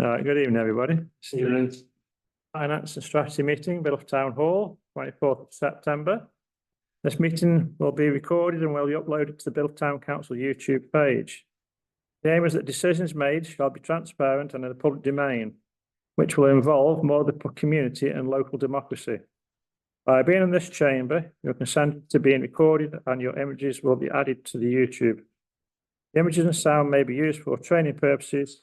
Good evening, everybody. Evening. Finance and Strategy Meeting, Biddulph Town Hall, 24th of September. This meeting will be recorded and will be uploaded to the Biddulph Town Council YouTube page. The aim is that decisions made shall be transparent and in the public domain, which will involve more of the community and local democracy. By being in this chamber, you consent to being recorded and your images will be added to the YouTube. The images and sound may be used for training purposes.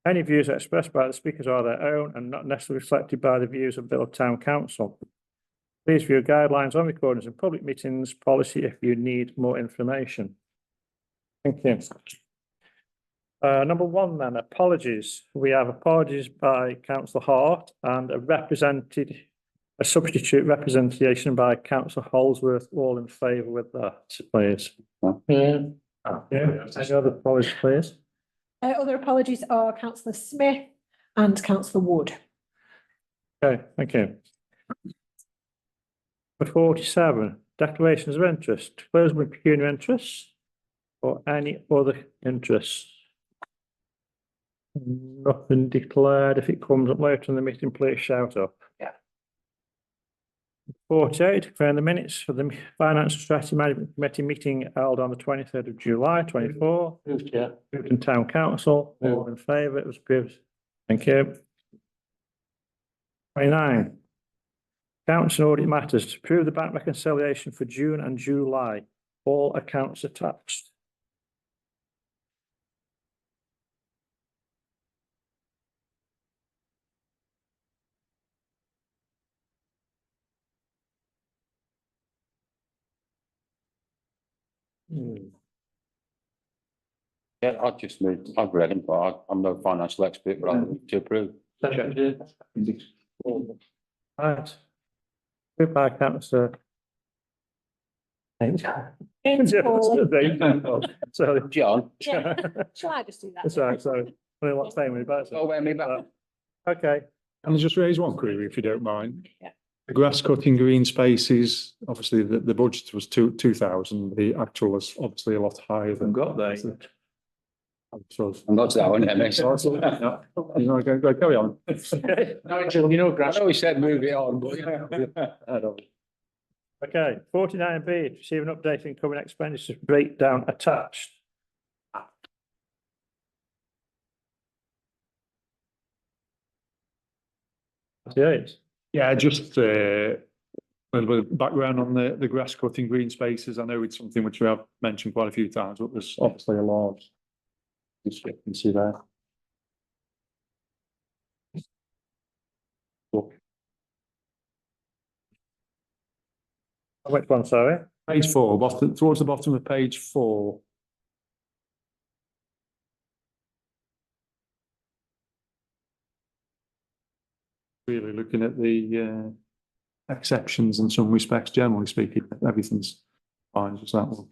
Any views expressed by the speakers are their own and not necessarily reflected by the views of Biddulph Town Council. Please view guidelines on recordings and public meetings policy if you need more information. Thank you. Number one then, apologies. We have apologies by Councillor Hart and a substitute representation by Councillor Holsworth. All in favour with that, please. Yeah. Any other apologies, please? Other apologies are Councillor Smith and Councillor Wood. Okay, thank you. Number 47, declarations of interest, disclosure of pecuniary interests or any other interests. Nothing declared. If it comes up later in the meeting, please shout up. Yeah. 48, declaring the minutes for the Finance and Strategy Management Committee meeting held on the 23rd of July, 24. Biddulph Town Council, all in favour, it was approved. Thank you. 29. Accounts and audit matters, to approve the bank reconciliation for June and July. All accounts attached. Yeah, I've read them, but I'm no financial expert, but I'm to approve. Right. Approved by Councillor. James Paul. So, John. Yeah. Shall I just do that? that's right, so, only what's saying with about Oh, wear me back. Okay, Can I just raise one query, if you don't mind? Yeah. The grass cutting green spaces, obviously the budget was 2,000, the actual was obviously a lot higher than. got there. So. I'm not that one, yeah, You know, go carry on. I know he said move it on, but I don't. Okay, 49B, receive an update in incoming expenditure breakdown attached. Yes. Yeah, just a little bit of background on the grass cutting green spaces. I know it's something which we have mentioned quite a few times, but there's obviously a large discrepancy there. Which one, sorry? Page 4, towards the bottom of page 4. Really looking at the exceptions in some respects, generally speaking, everything's fine, just that one.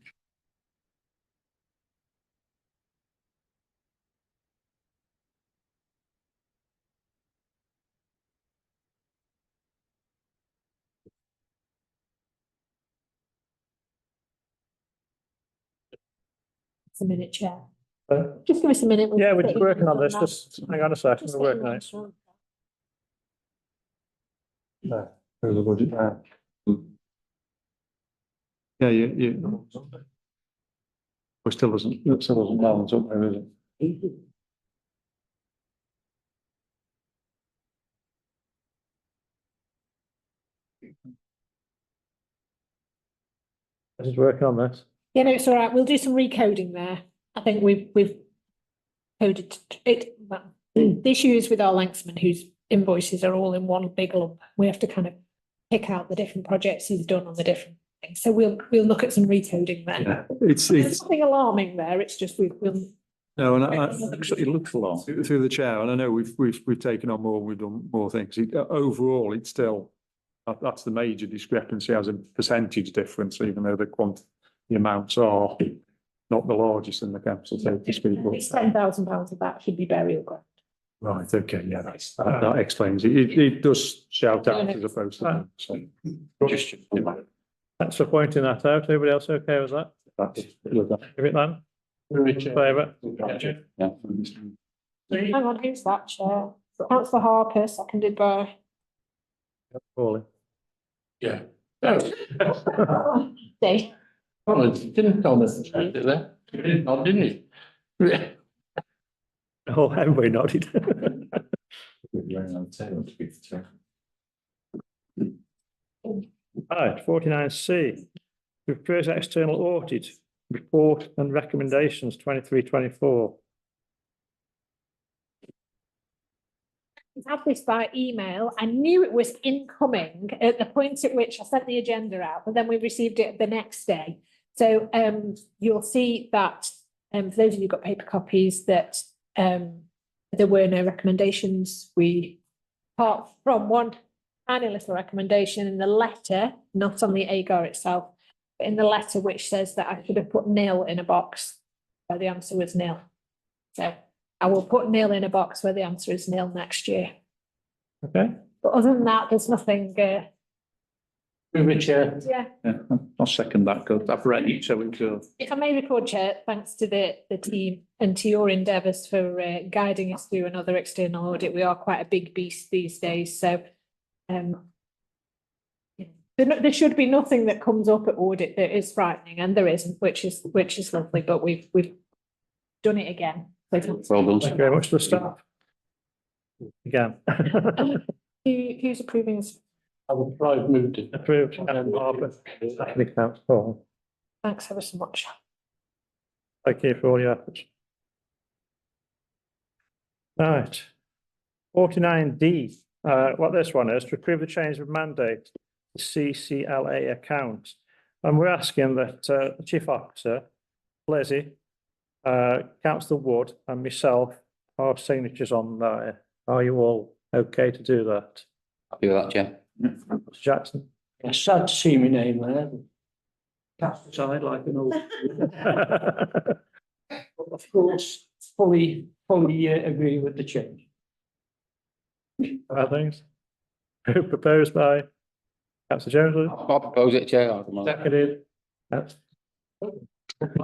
It's a minute, Chair. Uh, Just give us a minute. Yeah, we're just working on this, just hang on a second, we're working on it. There, there's the budget there. Yeah, it still doesn't balance up there, is it? Just working on this. Yeah, no, it's all right. We'll do some recoding there. I think we've coded it. Well, the issue is with our Lanksman, whose invoices are all in one big lump. We have to kind of pick out the different projects he's done on the different things. So we'll look at some recoding there. Yeah, There's nothing alarming there. It's just we'll. No, and It looks a lot. through the chair, and I know we've taken on more, we've done more things. Overall, it's still that's the major discrepancy as a percentage difference, even though the amounts are not the largest in the council, so to speak. It's £10,000 of that should be burial ground. Right, okay, yeah, that explains it. It does shout out as opposed to. So. just. Thanks for pointing that out. Everybody else okay with that? Give it then. In favour? Yeah. Hang on, who's that, Chair? Councillor Harper, seconded by. Paulie. Yeah. Dave. Oh, it didn't tell me, did it? You didn't, oh, didn't you? Oh, everybody nodded. Right, 49C. Propose external audit, report and recommendations 23-24. I had this by email. I knew it was incoming at the point at which I sent the agenda out, but then we received it the next day. So you'll see that for those of you who got paper copies, that there were no recommendations. We, apart from one tiny little recommendation in the letter, not on the AGAR itself, but in the letter which says that I should have put nil in a box where the answer was nil. So I will put nil in a box where the answer is nil next year. Okay, But other than that, there's nothing. Chair. Yeah, Yeah, I'll second that, because I've read it, so it's if I may record, Chair, thanks to the team and to your endeavours for guiding us through another external audit. We are quite a big beast these days, so there should be nothing that comes up at audit that is frightening, and there isn't, which is lovely. But we've done it again. Well done. thank you very much to the staff. Again. Who's approving this? I will try and move it. Approved. Alan Harper, seconded councillor Paul. Thanks ever so much. Thank you for all your efforts. Right. 49D, what this one is, to approve the change of mandate, the CCLA account. And we're asking that the Chief Officer, Lizzie, Councillor Wood and myself, our signatures on there. Are you all okay to do that? Happy with that, Chair. Mr. Jackson? Yeah, sad to see my name there. Cast aside like an old. But of course, fully agree with the change. Other things? Proposed by Councillor Jones, I'll propose it, Chair. I don't mind. seconded. That's-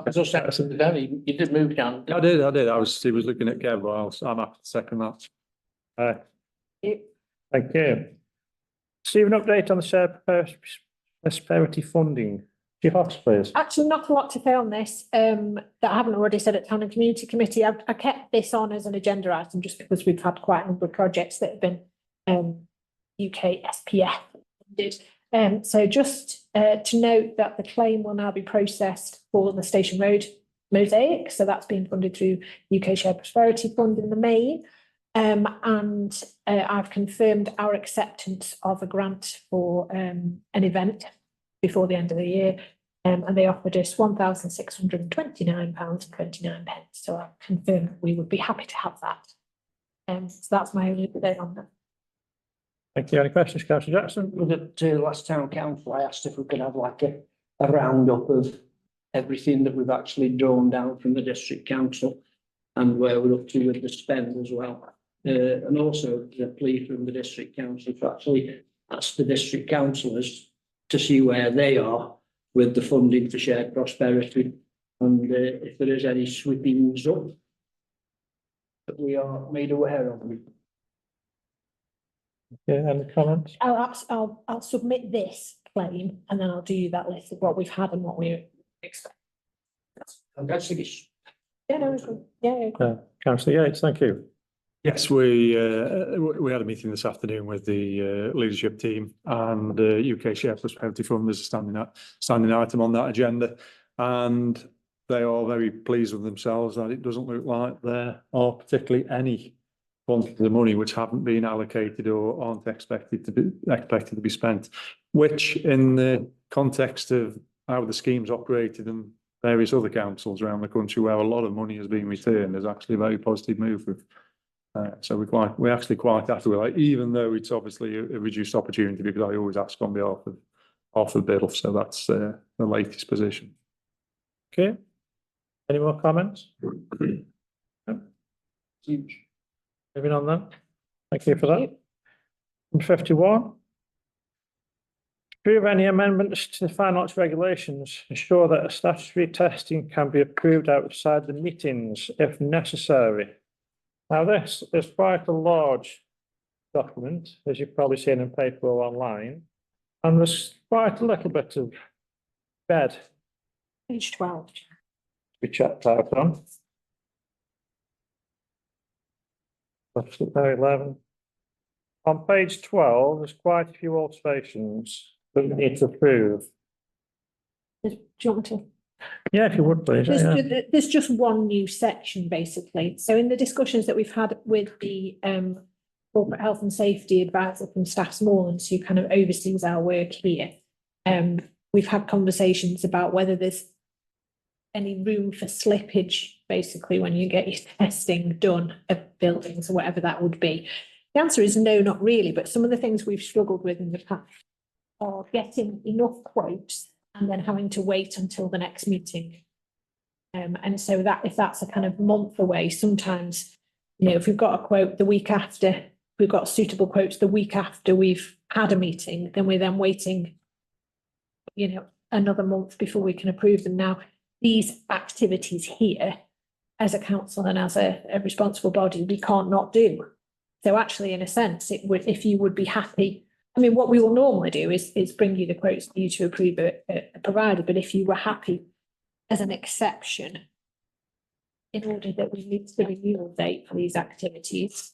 As I said today, you did move down. I did. He was looking at Kev, but I'm happy to second that. Thank you. Receive an update on the shared prosperity funding. Chief Officer, please. Actually, not a lot to say on this, that I haven't already said at Town and Community Committee. I kept this on as an agenda item just because we've had quite a number of projects that have been UK SPF funded. So just to note that the claim will now be processed for the Station Road mosaic. So that's being funded through UK Shared Prosperity Fund in the main. And I've confirmed our acceptance of a grant for an event before the end of the year. And they offered us £1,629.29. So I confirmed we would be happy to have that. So that's my only update on that. Thank you. Any questions, Councillor Jackson? With the last town council, I asked if we could have like a roundup of everything that we've actually drawn down from the district council and where we're up to with the spend as well. And also the plea from the district council to actually ask the district councillors to see where they are with the funding for shared prosperity and if there is any sweepings up that we are made aware of. Yeah, any comments? I'll submit this claim and then I'll do you that list of what we've had and what we expect. That's the issue. Yeah, no, yeah. Councillor Yates, thank you. Yes, we had a meeting this afternoon with the leadership team and UK Shared Prosperity Fund is a standing item on that agenda. And they are very pleased with themselves that it doesn't look like there are particularly any quantities of money which haven't been allocated or aren't expected to be spent, which in the context of how the scheme's operated and various other councils around the country where a lot of money has been returned is actually a very positive move. So we're actually quite happy with it, even though it's obviously a reduced opportunity because I always ask on behalf of Bill. So that's the latest position. Okay. Any more comments? Moving on then. Thank you for that. Number 51. Approve any amendments to the finance regulations, ensure that statutory testing can be approved outside the meetings if necessary. Now this is quite a large document, as you've probably seen in paper or online. And there's quite a little bit of bed Page 12. we checked out on. That's at page 11. On page 12, there's quite a few alterations that we need to approve. Do you want me to? Yeah, if you would, please. Yeah. There's just one new section, basically. So in the discussions that we've had with the corporate health and safety advisor from Staff Smalllands, who kind of oversees our work here, we've had conversations about whether there's any room for slippage, basically, when you get your testing done of buildings or whatever that would be. The answer is no, not really, but some of the things we've struggled with in the past are getting enough quotes and then having to wait until the next meeting. And so that if that's a kind of month away, sometimes, you know, if we've got a quote the week after, we've got suitable quotes the week after we've had a meeting, then we're then waiting, you know, another month before we can approve them. Now, these activities here, as a council and as a responsible body, we can't not do. So actually, in a sense, it would, if you would be happy, I mean, what we will normally do is bring you the quotes for you to approve a provider, but if you were happy as an exception, in order that we meet the renewal date for these activities,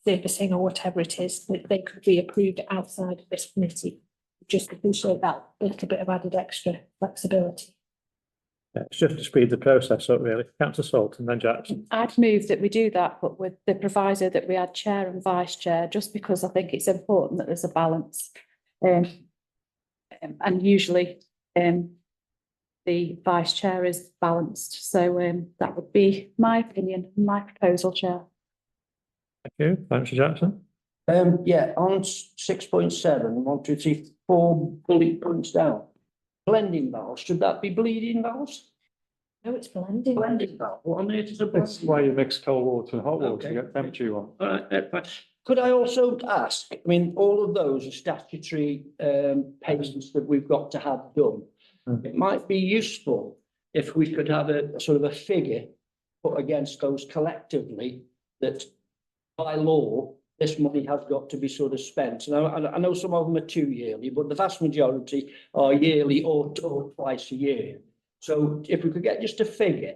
servicing or whatever it is, that they could be approved outside of this committee. Just appreciate that little bit of added extra flexibility. Yeah, it's just to speed the process up, really. Councillor Salt and then Jackson. I'd move that we do that, but with the proviso that we add chair and vice chair, just because I think it's important that there's a balance. And usually the vice chair is balanced. So that would be my opinion, my proposal, Chair. Thank you. Councillor Jackson. Yeah, on 6.7, I want to see 4 bullet points down. Blending valves, should that be bleeding valves? No, it's blending. Blending valve, what on earth is a That's blending? why you mix cold water and hot water to Okay. get temperature on. All right, fine. Could I also ask, I mean, all of those are statutory payments that we've got to have done. It might be useful if we could have a sort of a figure put against those collectively, that by law, this money has got to be sort of spent. Now, I know some of them are 2 yearly, but the vast majority are yearly or twice a year. So if we could get just a figure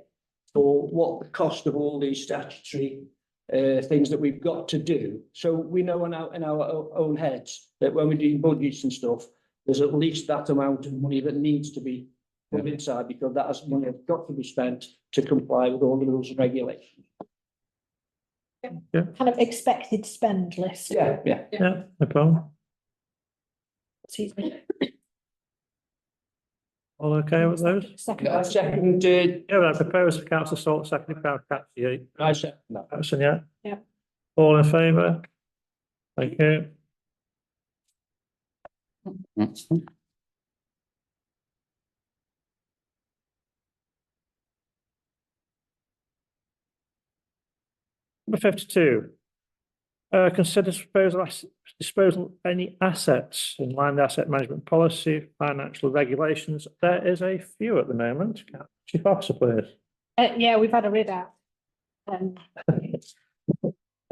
for what the cost of all these statutory things that we've got to do, so we know in our own heads that when we're doing budgets and stuff, there's at least that amount of money that needs to be put inside, because that has money has got to be spent to comply with all the rules and regulations. Kind of expected spend list. Yeah. Yeah, no problem. Excuse me. All okay with those? Second. Yeah, second, Yeah, well, I propose for Councillor Salt, seconded by Councillor I said, no. Jackson, yeah? Yeah. All in favour? Thank you. Number 52. Consider disposal of any assets in line with asset management policy, financial regulations. There is a few at the moment. Chief Officer, please. Yeah, we've had a read out. Of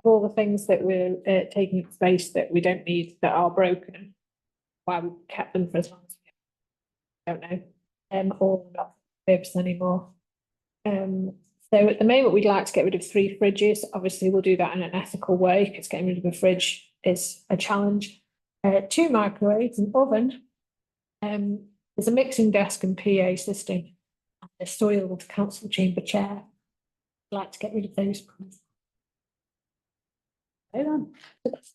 all the things that we're taking up space that we don't need, that are broken, why we kept them for as long as we don't know, or not purpose anymore. So at the moment, we'd like to get rid of 3 fridges. Obviously, we'll do that in an ethical way, because getting rid of a fridge is a challenge. 2 microwaves, an oven. There's a mixing desk and PA system. And a soiled council chamber chair. I'd like to get rid of those. Hold on.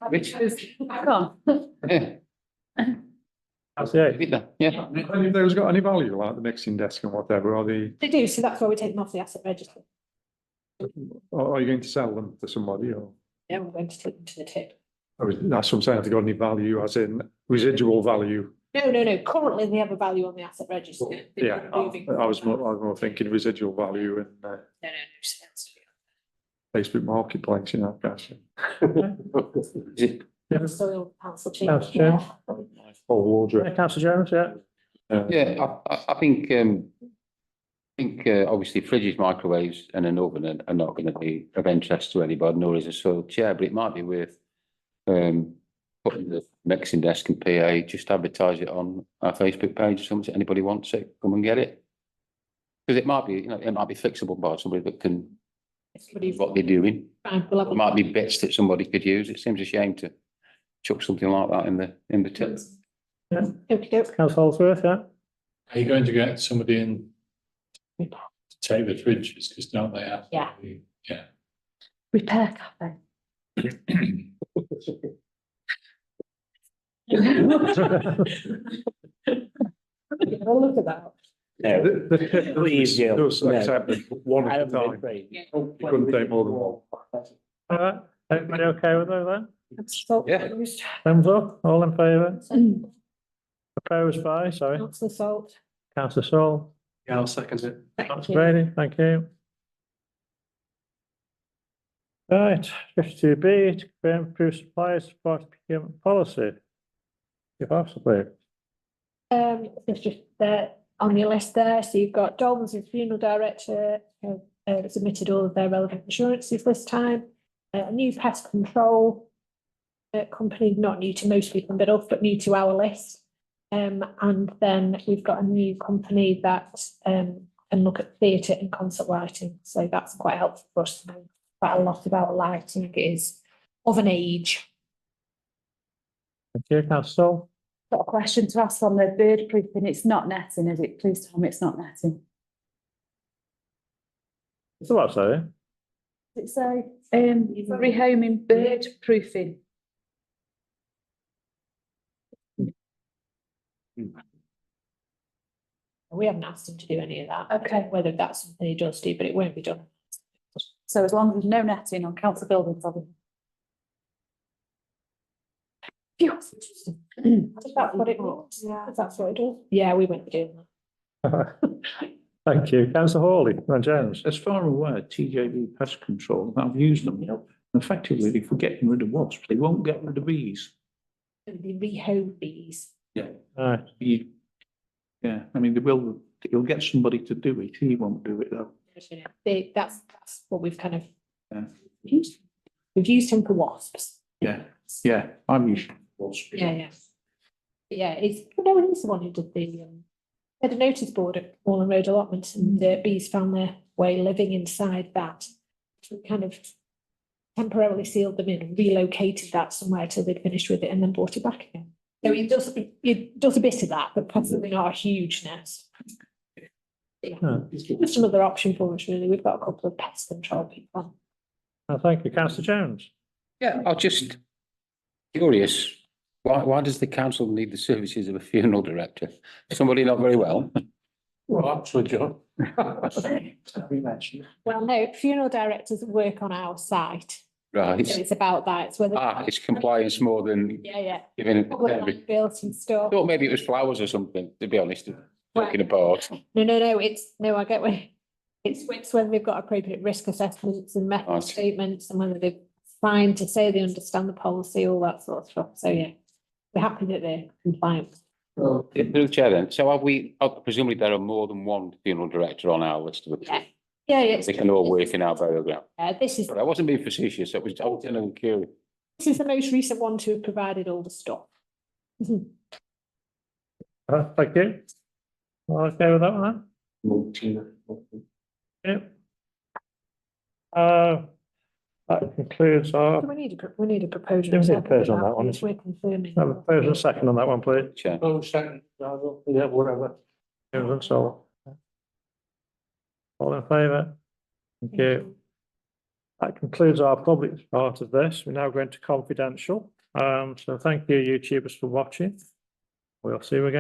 Which- Hang on. Yeah, That's the eight. leave it there. Yeah. Have any of those got any value, like the mixing desk and whatever, are They do, so that's why we take them off the asset register. are you going to sell them to somebody, or? Yeah, we're going to take them to the tip. Or that's what I'm saying, have they got any value, as in residual value? No. Currently, they have a value on the asset register. They're Yeah, moving. I was more thinking residual value in No. Facebook Marketplace, you know, guys. Is it- Soil council chamber. Councillor Jones. Whole wardrobe. Councillor Jones, yeah. Yeah, I think think, obviously fridges, microwaves and an oven are not going to be of interest to anybody, nor is a sole chair, but it might be worth putting the mixing desk and PA, just advertise it on our Facebook page or something. If anybody wants it, come and get it. Because it might be, it might be fixable by somebody that can, what they're doing. Fine, we'll have a It might be bits that somebody could use. It seems a shame to chuck something like that in the tip. okey-doke. Councillor Holdsworth, yeah? Are you going to get somebody in to take the fridges, because don't they have? Yeah. Yeah. Repair cafe. I'll look at that. The tip Please, yeah. does accept it one I at a haven't been time. afraid. You couldn't take more than one. All right, everybody okay with that then? Yeah. Thumbs up, all in favour? Proposed by, sorry, Councillor Salt. councillor Saul, Yeah, I'll second it. Thank councillor you. Brady, thank you. Right, 52B, to confirm approved suppliers support procurement policy. If possibly. It's just there on your list there, so you've got Dolman's as funeral director, submitted all of their relevant insurances this time. A new pest control company, not new to most people in Biddulph, but new to our list. And then we've got a new company that can look at theatre and concert lighting, so that's quite helpful for us to know quite a lot about lighting is of an age. Thank you, councillor Saul. Got a question to ask on the bird proofing. It's not netting, is it? Please tell me it's not netting. So what, sorry? It's a rehoming bird proofing. We haven't asked him to do any of that. Okay. Whether that's something he does do, but it won't be done. So as long as there's no netting on council buildings, obviously. Phew. Is that what it means? Yeah. Is that what it does? Yeah, we won't be doing that. Thank you, councillor Hawley, Ron Jones. As far as aware, TJB pest control, I've used them. Effectively, if we're getting rid of wasps, they won't get rid of bees. The rehome bees. Right, Yeah, I mean, you'll get somebody to do it, he won't do it though. That's what we've kind of Yeah. used. We've used him for wasps. Yeah, I'm used to wasps. Yeah. Yeah, he's the one who did had a notice board at Wallen Road allotment, and bees found their way living inside that. So we kind of temporarily sealed them in and relocated that somewhere till they'd finished with it and then brought it back again. So he does a bit of that, but possibly not a huge nest. huh. Just another option for us, really. We've got a couple of pest control people. Well, thank you, councillor Jones. Yeah, I'm just curious, why does the council need the services of a funeral director? Somebody not very well? Well, actually, John. Well, no, funeral directors work on our site. So Right. it's about that. It's whether. It's compliance more than Yeah. giving. Public I liability and stuff. thought maybe it was flowers or something, to be honest, talking about. No, I get where it's whether they've got appropriate risk assessments and method Right. statements and whether they've signed to say they understand the policy, all that sort of stuff. So, yeah, we're happy that they're compliant. Through the chair then, so have we, presumably there are more than one funeral director on our list of. Yeah. They can all work in our burial ground. This is But I wasn't being facetious, I was genuinely curious. the most recent one to have provided all the stuff. Thank you. All okay with that one? Yeah. That concludes our, So we need a proposal. Yeah, we need a proposal on that one. If we're confirming. have a first and second on that one, please. Chair. Oh, second, yeah, whatever. Jones and Saul. All in favour? Thank you. That concludes our public part of this. We're now going to confidential. So thank you, YouTubers, for watching. We'll see you again.